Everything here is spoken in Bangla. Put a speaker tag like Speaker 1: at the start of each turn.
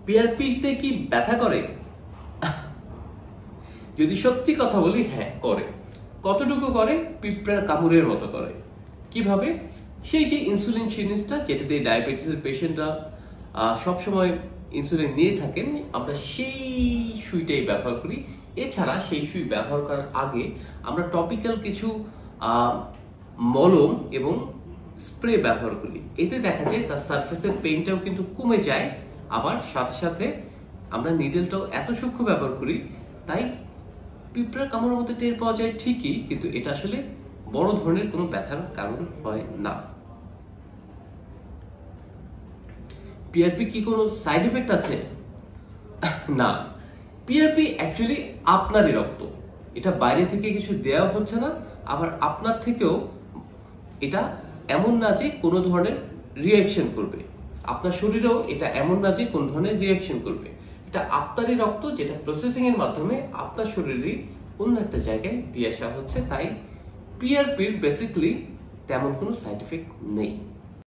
Speaker 1: পিআরপিতে কি ব্যথা করে? যদি সত্যি কথা বলি, হ্যাঁ করে। কতটুকু করে? পিঁপড়ার কামড়ের মতো করে। কিভাবে? সেই যে ইনসুলিন সিরিঞ্জটা যেটা দিয়ে ডায়াবেটিসের পেশেন্টরা সবসময় ইনসুলিন নিয়ে থাকেন, আমরা সেই সুইটাই ব্যবহার করি। এছাড়া সেই সুই ব্যবহার করার আগে আমরা টপিক্যাল কিছু মলম এবং স্প্রে ব্যবহার করি। এতে দেখা যায় তার সারফেসের পেইনটাও কিন্তু কমে যায়। আবার সাথে সাথে আমরা নিডেলটাও এত সূক্ষ্ম ব্যবহার করি, তাই পিঁপড়ার কামড়ের মধ্যে টের পাওয়া যায় ঠিকই, কিন্তু এটা আসলে বড় ধরনের কোনো ব্যথার কারণ হয় না। পিআরপি কি কোনো সাইড এফেক্ট আছে? না, পিআরপি অ্যাকচুয়ালি আপনারই রক্ত। এটা বাইরে থেকে কিছু দেওয়া হচ্ছে না, আবার আপনার থেকেও এটা এমন না যে কোনো ধরনের রিয়াকশন করবে। আপনার শরীরেও এটা এমন না যে কোন ধরনের রিয়াকশন করবে। এটা আপনারই রক্ত, যেটা প্রসেসিং এর মাধ্যমে আপনার শরীরে অন্য একটা জায়গায় দিয়ে আসা হচ্ছে। তাই পিআরপির বেসিক্যালি তেমন কোনো সাইড এফেক্ট নেই।